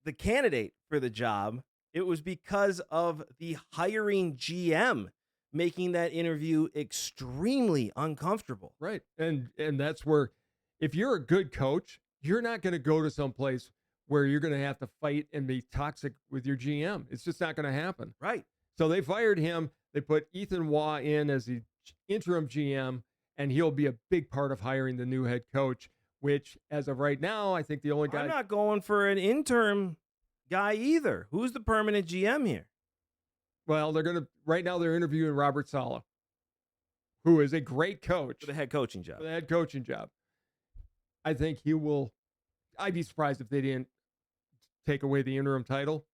the candidate for the job. It was because of the hiring GM making that interview extremely uncomfortable. Right. And that's where, if you're a good coach, you're not going to go to some place where you're going to have to fight and be toxic with your GM. It's just not going to happen. Right. So they fired him. They put Ethan Waugh in as the interim GM, and he'll be a big part of hiring the new head coach, which, as of right now, I think the only guy... I'm not going for an interim guy either. Who's the permanent GM here? Well, right now they're interviewing Robert Saleh, who is a great coach. For the head coaching job. For the head coaching job. I think he will... I'd be surprised if they didn't take away the interim title.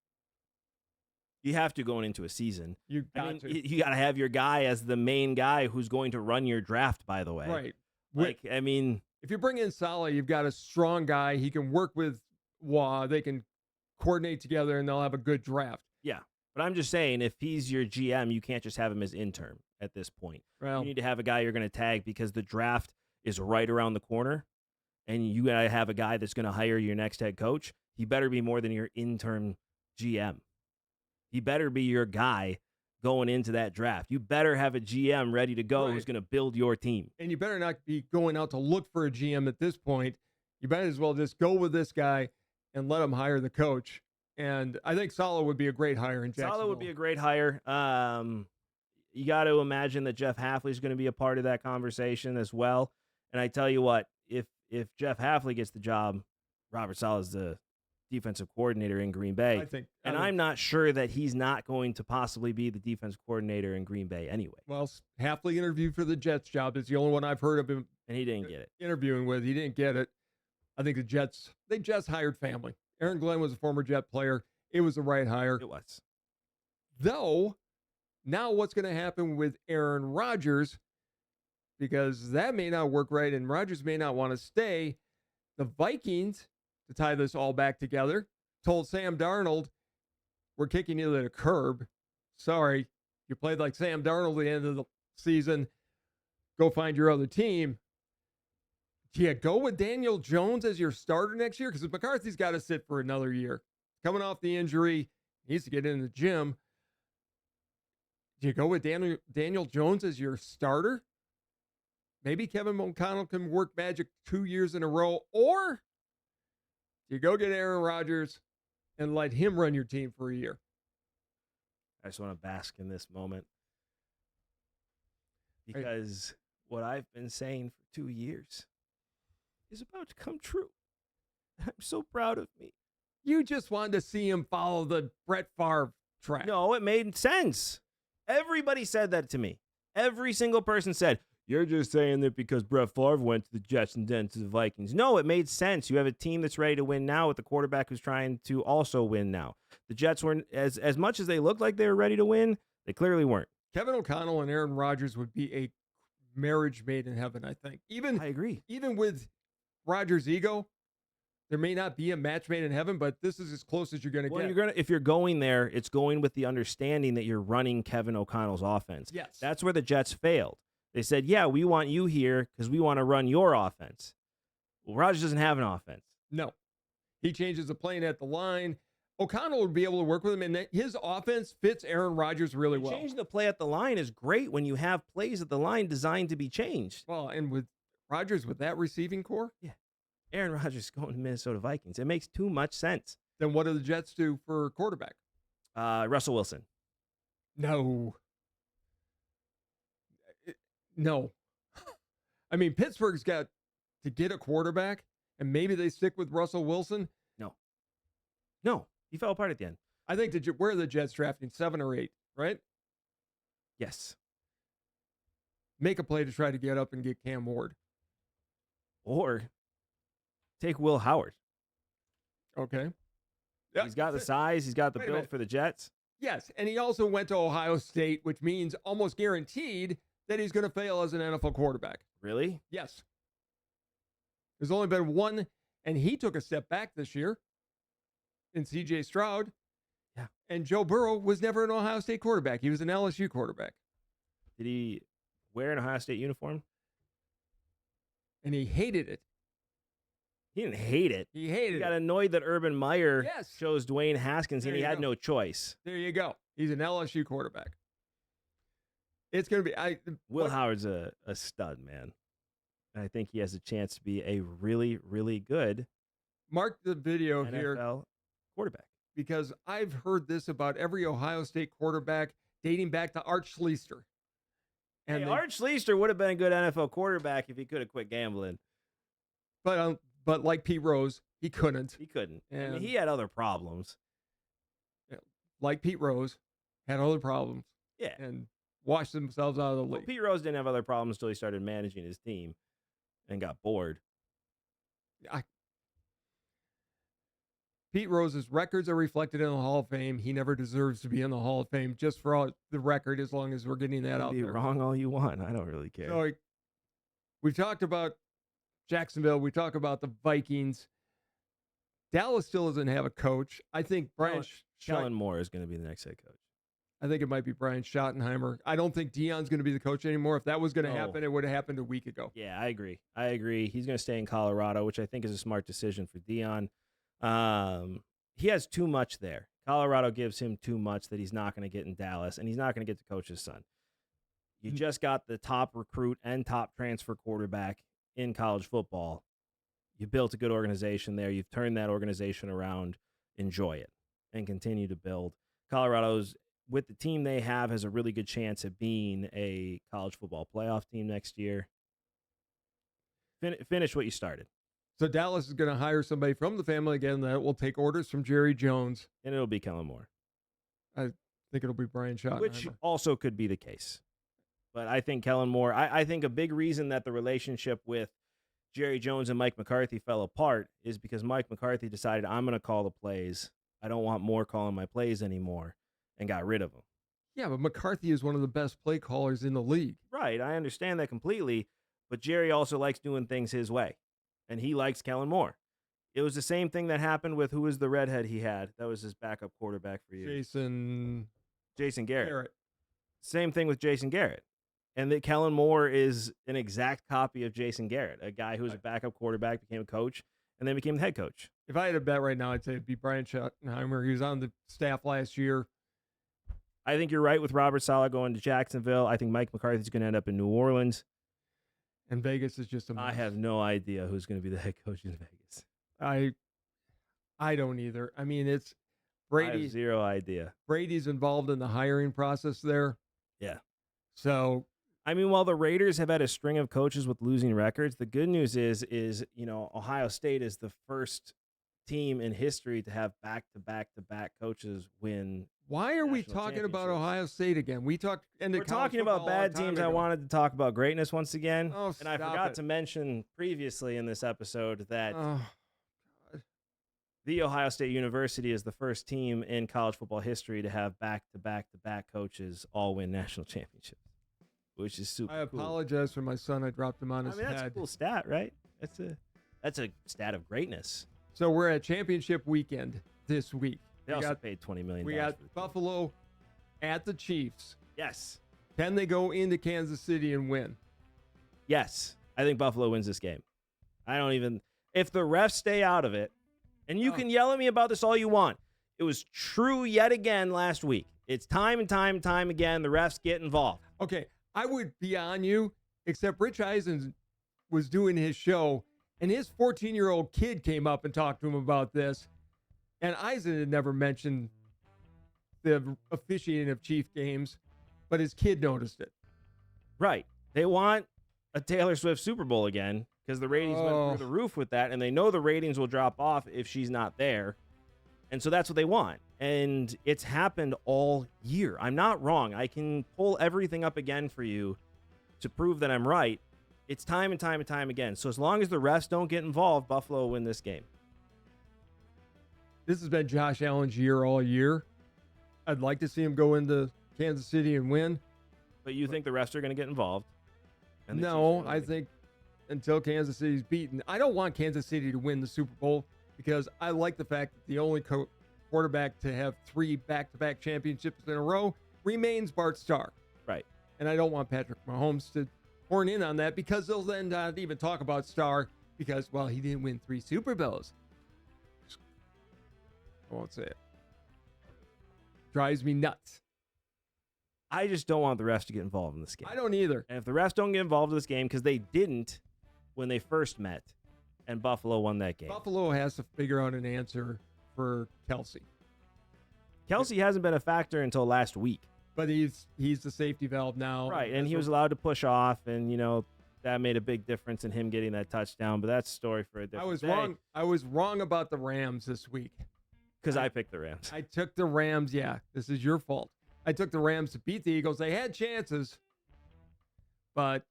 You have to going into a season. You got to have your guy as the main guy who's going to run your draft, by the way. Right. If you bring in Saleh, you've got a strong guy. He can work with Waugh. They can coordinate together, and they'll have a good draft. Yeah. But I'm just saying, if he's your GM, you can't just have him as intern at this point. Well, you need to have a guy you're going to tag because the draft is right around the corner, and you got to have a guy that's going to hire your next head coach. He better be more than your intern GM. He better be your guy going into that draft. You better have a GM ready to go who's going to build your team. And you better not be going out to look for a GM at this point. You might as well just go with this guy and let him hire the coach. And I think Saleh would be a great hire in Jacksonville. Saleh would be a great hire. You got to imagine that Jeff Hafley is going to be a part of that conversation as well. And I tell you what, if Jeff Hafley gets the job, Robert Saleh is the defensive coordinator in Green Bay. I'm not sure that he's not going to possibly be the defensive coordinator in Green Bay anyway. Well, Hafley interviewed for the Jets job. It's the only one I've heard of him. And he didn't get it. Interviewing with. He didn't get it. I think they just hired family. Aaron Glenn was a former Jet player. It was the right hire. It was. Though, now what's going to happen with Aaron Rodgers, because that may not work right and Rodgers may not want to stay. The Vikings, to tie this all back together, told Sam Darnold, we're kicking you to the curb. Sorry, you played like Sam Darnold at the end of the season. Go find your other team. Do you go with Daniel Jones as your starter next year? Because McCarthy's got to sit for another year. Coming off the injury, he needs to get in the gym. Do you go with Daniel Jones as your starter? Maybe Kevin O'Connell can work magic 2 years in a row. Or Do you go get Aaron Rodgers and let him run your team for a year? I just want to bask in this moment because what I've been saying for 2 years is about to come true. I'm so proud of me. You just wanted to see him follow the Brett Favre track. No, it made sense. Everybody said that to me. Every single person said, you're just saying that because Brett Favre went to the Jets and then to the Vikings. No, it made sense. You have a team that's ready to win now with a quarterback who's trying to also win now. The Jets weren't, as much as they looked like they were ready to win, they clearly weren't. Kevin O'Connell and Aaron Rodgers would be a marriage made in heaven, I think. I agree. Even with Rodgers' ego, there may not be a match made in heaven, but this is as close as you're going to get. If you're going there, it's going with the understanding that you're running Kevin O'Connell's offense. Yes. That's where the Jets failed. They said, yeah, we want you here because we want to run your offense. Well, Rodgers doesn't have an offense. No. He changes the plane at the line. O'Connell would be able to work with him, and his offense fits Aaron Rodgers really well. Changing the play at the line is great when you have plays at the line designed to be changed. Well, and with Rodgers with that receiving core? Yeah. Aaron Rodgers is going to Minnesota Vikings. It makes too much sense. Then what do the Jets do for quarterback? Russell Wilson. No. No. I mean, Pittsburgh's got to get a quarterback, and maybe they stick with Russell Wilson. No, he fell apart at the end. I think where are the Jets drafting? 7 or 8, right? Yes. Make a play to try to get up and get Cam Ward. Or take Will Howard. Okay. He's got the size. He's got the build for the Jets. Yes, and he also went to Ohio State, which means almost guaranteed that he's going to fail as an NFL quarterback. Really? Yes. There's only been one, and he took a step back this year in C.J. Stroud. Yeah. And Joe Burrow was never an Ohio State quarterback. He was an LSU quarterback. Did he wear an Ohio State uniform? And he hated it. He didn't hate it. He hated it. He got annoyed that Urban Meyer Yes. chose Dwayne Haskins, and he had no choice. There you go. He's an LSU quarterback. It's going to be... Will Howard's a stud, man. And I think he has a chance to be a really, really good Mark the video NFL here. quarterback. Because I've heard this about every Ohio State quarterback dating back to Art Schlichter. And Art Schlichter would have been a good NFL quarterback if he could have quit gambling. But like Pete Rose, he couldn't. He couldn't. And I mean, he had other problems. Like Pete Rose, had other problems. Yeah. And washed themselves out of the league. Well, Pete Rose didn't have other problems until he started managing his team and got bored. Pete Rose's records are reflected in the Hall of Fame. He never deserves to be in the Hall of Fame, just for all the record, as long as we're getting that out there. Be wrong all you want. I don't really care. So we've talked about Jacksonville. We talk about the Vikings. Dallas still doesn't have a coach. I think Kellen Moore is going to be the next head coach. I think it might be Brian Schottenheimer. I don't think Deion's going to be the coach anymore. If that was going to happen, it would have happened a week ago. Yeah, I agree. He's going to stay in Colorado, which I think is a smart decision for Deion. He has too much there. Colorado gives him too much that he's not going to get in Dallas, and he's not going to get to coach his son. You just got the top recruit and top transfer quarterback in college football. You built a good organization there. You've turned that organization around. Enjoy it and continue to build. Colorado's, with the team they have, has a really good chance of being a college football playoff team next year. Finish what you started. So Dallas is going to hire somebody from the family again that will take orders from Jerry Jones. And it'll be Kellen Moore. I think it'll be Brian Schottenheimer. Which also could be the case. But I think Kellen Moore, I think a big reason that the relationship with Jerry Jones and Mike McCarthy fell apart is because Mike McCarthy decided, I'm going to call the plays. I don't want Moore calling my plays anymore, and got rid of him. Yeah, but McCarthy is one of the best play callers in the league. Right, I understand that completely, but Jerry also likes doing things his way, and he likes Kellen Moore. It was the same thing that happened with, who was the redhead he had? That was his backup quarterback for years. Jason Garrett. Same thing with Jason Garrett. And that Kellen Moore is an exact copy of Jason Garrett, a guy who was a backup quarterback, became a coach, and then became the head coach. If I had a bet right now, I'd say it'd be Brian Schottenheimer. He was on the staff last year. I think you're right with Robert Saleh going to Jacksonville. I think Mike McCarthy's going to end up in New Orleans. And Vegas is just a mess. I have no idea who's going to be the head coach in Vegas. I don't either. I mean, it's I have Brady's zero idea. Brady's involved in the hiring process there. Yeah. So, I mean, while the Raiders have had a string of coaches with losing records, the good news is Ohio State is the first team in history to have back-to-back coaches win. why are we National talking about championships. Ohio State again? We talked. We're talking about bad teams. I wanted to talk about greatness once again. Oh, and I stop forgot it. to mention previously in this episode that Oh, The Ohio State University is the first team in college football history to have back-to-back coaches all win national championships, which is super I cool. apologize for my son. I dropped him on his That's a head. cool stat, right? That's a stat of greatness. So we're at championship weekend this week. They also paid $20 million. We for got the team. Buffalo at the Chiefs. Yes. Can they go into Kansas City and win? Yes. I think Buffalo wins this game. If the refs stay out of it, and you can yell at me about this all you want. It was true yet again last week. It's time and time and time again. The refs get involved. Okay, I would be on you, except Rich Eisen was doing his show, and his 14-year-old kid came up and talked to him about this. And Eisen had never mentioned the officiating of Chief games, but his kid noticed it. Right. They want a Taylor Swift Super Bowl again because the ratings went through the roof with that, and they know the ratings will drop off if she's not there. And so that's what they want. And it's happened all year. I'm not wrong. I can pull everything up again for you to prove that I'm right. It's time and time and time again. So as long as the refs don't get involved, Buffalo will win this game. This has been Josh Allen's year all year. I'd like to see him go into Kansas City and win. But you think the refs are going to get involved? And the Chiefs are No, gonna I win? think until Kansas City's beaten. I don't want Kansas City to win the Super Bowl because I like the fact that the only quarterback to have 3 back-to-back championships in a row remains Bart Starr. Right. And I don't want Patrick Mahomes to horn in on that because they'll then not even talk about Starr because, well, he didn't win 3 Super Bowls. I won't say it. Drives me nuts. I just don't want the refs to get involved in this game. I don't either. And if the refs don't get involved in this game, because they didn't when they first met, and Buffalo won that game. Buffalo has to figure out an answer for Kelsey. Kelsey hasn't been a factor until last week. But he's the safety valve now. Right, and he was allowed to push off, and, that made a big difference in him getting that touchdown, but that's a story for a different day. I was wrong about the Rams this week. Because I picked the Rams. I took the Rams. Yeah, this is your fault. I took the Rams to beat the Eagles. They had chances, but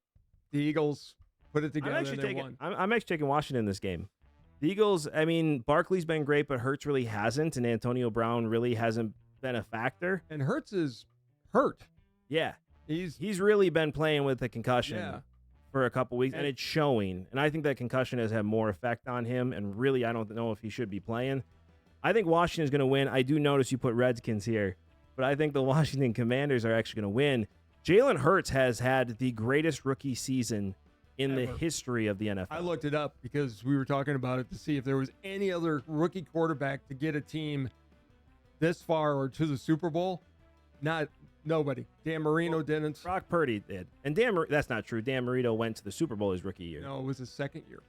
the Eagles put it together and they won. I'm actually taking Washington in this game. The Eagles, Barkley's been great, but Hurts really hasn't, and Antonio Brown really hasn't been a factor. And Hurts is hurt. Yeah. He's really been playing with a concussion for a couple weeks, and it's showing. And I think that concussion has had more effect on him, and really I don't know if he should be playing. I think Washington's going to win. I do notice you put Redskins here, but I think the Washington Commanders are actually going to win. Jalen Hurts has had the greatest rookie season in the history of the NFL. I looked it up because we were talking about it to see if there was any other rookie quarterback to get a team this far or to the Super Bowl. Nobody. Dan Marino didn't. Brock Purdy did. And that's not true. Dan Marino went to the Super Bowl his rookie year. No, it was his second year.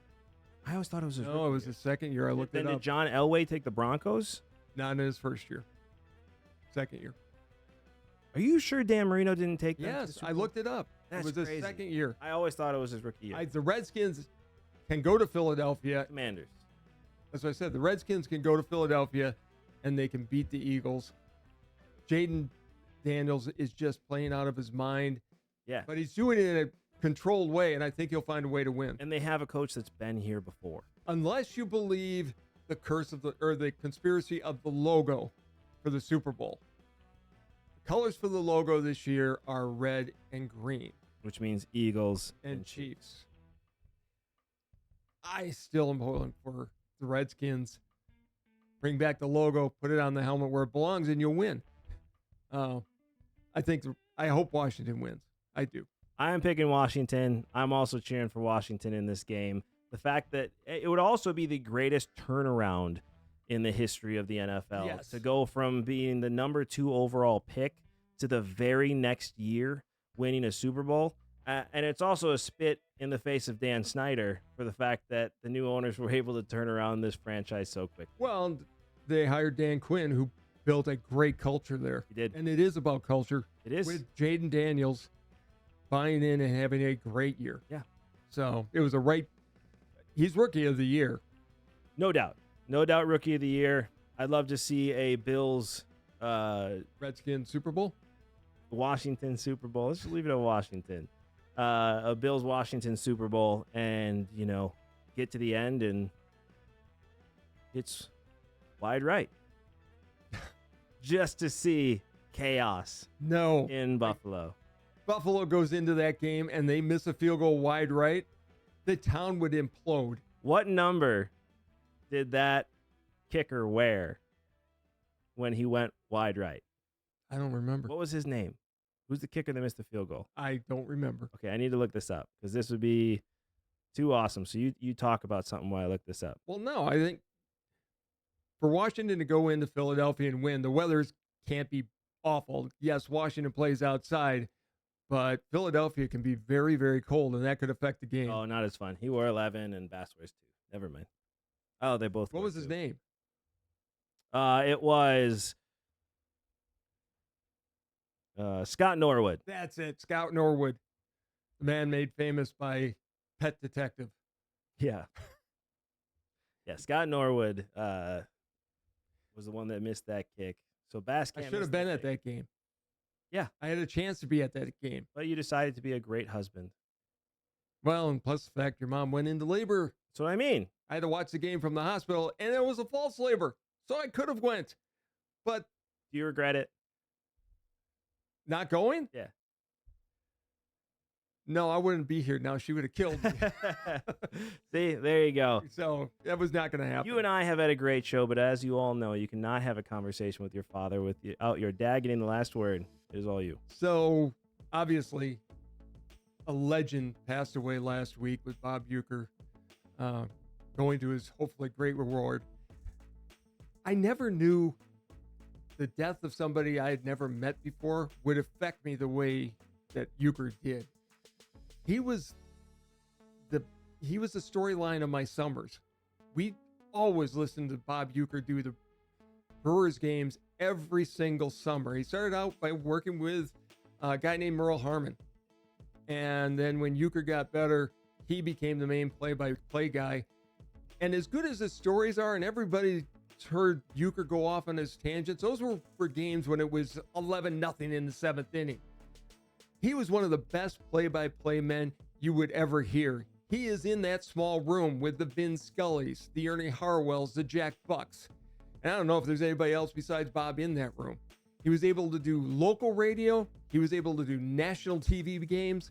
I always thought it was his rookie No, it was year. his second year. I looked Then it up. did John Elway take the Broncos? Not in his first year. Second year. Are you sure Dan Marino didn't take them? to the Yes, Super I Bowl? looked it up. That's it was crazy. his second year. I always thought it was his rookie year. The Redskins can go to Philadelphia. Commanders. That's what I said. The Redskins can go to Philadelphia and they can beat the Eagles. Jaden Daniels is just playing out of his mind. Yeah. But he's doing it in a controlled way, and I think he'll find a way to win. And they have a coach that's been here before. Unless you believe the the conspiracy of the logo for the Super Bowl. The colors for the logo this year are red and green. Which means Eagles And Chiefs. I still am pulling for the Redskins. Bring back the logo, put it on the helmet where it belongs, and you'll win. I hope Washington wins. I do. I am picking Washington. I'm also cheering for Washington in this game. The fact that it would also be the greatest turnaround in the history of the NFL. Yes. To go from being the number 2 overall pick to the very next year winning a Super Bowl. And it's also a spit in the face of Dan Snyder for the fact that the new owners were able to turn around this franchise so quick. Well, they hired Dan Quinn, who built a great culture there. He did. And it is about culture. It is. With Jaden Daniels buying in and having a great year. Yeah. So it was he's rookie of the year. No doubt. No doubt rookie of the year. I'd love to see a Bills Redskins Super Bowl. Washington Super Bowl. Let's just leave it at Washington. A Bills Washington Super Bowl, and get to the end and it's wide right. Just to see chaos. No. In Buffalo. Buffalo goes into that game and they miss a field goal wide right. The town would implode. What number did that kicker wear when he went wide right? I don't remember. What was his name? Who's the kicker that missed the field goal? I don't remember. Okay, I need to look this up because this would be too awesome. So you talk about something while I look this up. Well, no, I think for Washington to go into Philadelphia and win, the weathers can't be awful. Yes, Washington plays outside, but Philadelphia can be very, very cold, and that could affect the game. Oh, not as fun. He wore 11 and Bass wears 2. Never mind. Oh, they both. What was his name? It was Scott Norwood. That's it, Scout Norwood, the man made famous by Pet Detective. Yeah. Yeah, Scott Norwood was the one that missed that kick. So Bass can't. I should have been at that game. Yeah. I had a chance to be at that game. But you decided to be a great husband. Well, and plus the fact your mom went into labor. That's what I mean. I had to watch the game from the hospital, and it was a false labor. So I could have went. But do you regret it? Not going? Yeah. No, I wouldn't be here now. She would have killed me. See, there you go. So that was not going to happen. You and I have had a great show, but as you all know, you cannot have a conversation with your father without your dad getting the last word. It is all you. So obviously, a legend passed away last week with Bob Uecker going to his hopefully great reward. I never knew the death of somebody I had never met before would affect me the way that Uecker did. He was the storyline of my summers. We always listened to Bob Uecker do the Brewers games every single summer. He started out by working with a guy named Merle Harmon. And then when Uecker got better, he became the main play-by-play guy. And as good as his stories are, and everybody heard Uecker go off on his tangents, those were for games when it was 11-0 in the 7th inning. He was one of the best play-by-play men you would ever hear. He is in that small room with the Vin Scullys, the Ernie Harwells, the Jack Bucks. And I don't know if there's anybody else besides Bob in that room. He was able to do local radio. He was able to do national TV games.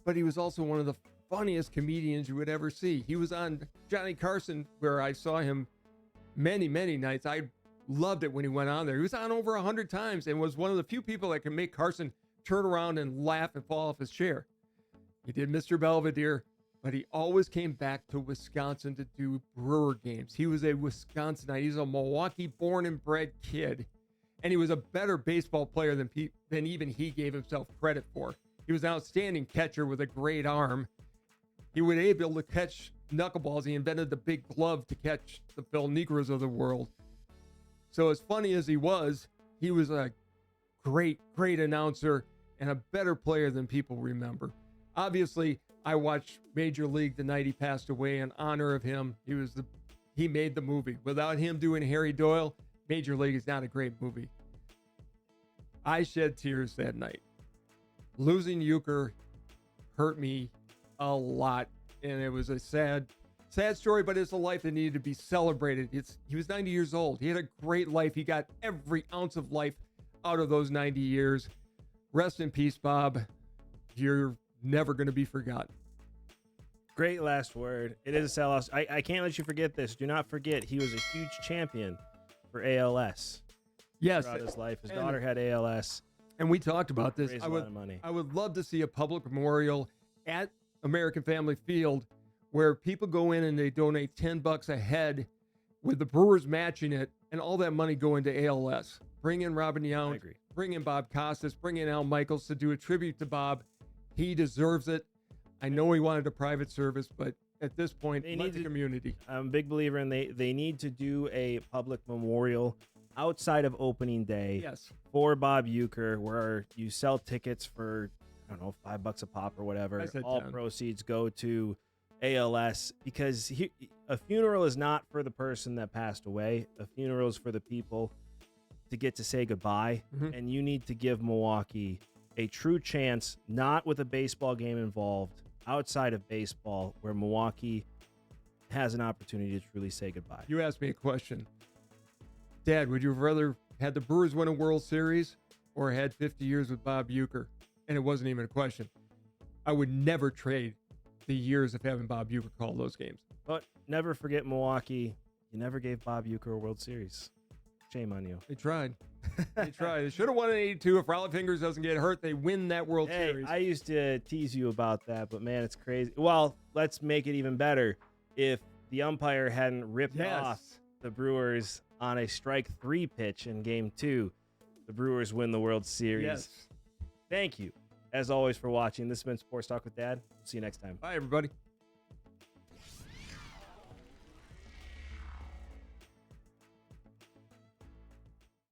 But he was also one of the funniest comedians you would ever see. He was on Johnny Carson, where I saw him many, many nights. I loved it when he went on there. He was on over 100 times and was one of the few people that can make Carson turn around and laugh and fall off his chair. He did Mr. Belvedere, but he always came back to Wisconsin to do Brewer games. He was a Wisconsinite. He's a Milwaukee born and bred kid, and he was a better baseball player than even he gave himself credit for. He was an outstanding catcher with a great arm. He was able to catch knuckleballs. He invented the big glove to catch the Phil Negros of the world. So as funny as he was a great, great announcer and a better player than people remember. Obviously, I watched Major League the night he passed away in honor of him. He made the movie. Without him doing Harry Doyle, Major League is not a great movie. I shed tears that night. Losing Uecker hurt me a lot, and it was a sad story, but it's a life that needed to be celebrated. He was 90 years old. He had a great life. He got every ounce of life out of those 90 years. Rest in peace, Bob. You're never going to be forgotten. Great last word. It is a sellout. I can't let you forget this. Do not forget, he was a huge champion for ALS. Yes. Throughout his life. His daughter had ALS. And we talked about this. Raised a lot of money. I would love to see a public memorial at American Family Field where people go in and they donate $10 a head with the Brewers matching it, and all that money go into ALS. Bring in Robin Yount, bring in Bob Costas, bring in Al Michaels to do a tribute to Bob. He deserves it. I know he wanted a private service, but at this point, They let need the to- community. I'm a big believer in they need to do a public memorial outside of opening day Yes. for Bob Uecker, where you sell tickets for, I don't know, $5 a pop or whatever. I said All 10. proceeds go to ALS, because a funeral is not for the person that passed away. A funeral is for the people to get to say goodbye. Mhm. And you need to give Milwaukee a true chance, not with a baseball game involved, outside of baseball, where Milwaukee has an opportunity to truly say goodbye. You asked me a question. Dad, would you have rather had the Brewers win a World Series or had 50 years with Bob Uecker? And it wasn't even a question. I would never trade the years of having Bob Uecker call those games. But never forget, Milwaukee, you never gave Bob Uecker a World Series. Shame on you. They tried. They tried. They should have won in 82. If Rollie Fingers doesn't get hurt, they win that World Hey, Series. I used to tease you about that, but man, it's crazy. Well, let's make it even better. If the umpire hadn't ripped off the Brewers on a strike 3 pitch in game 2, the Brewers win the World Series. Yes. Thank you, as always, for watching. This has been Sports Talk with Dad. See you next time. Bye, everybody.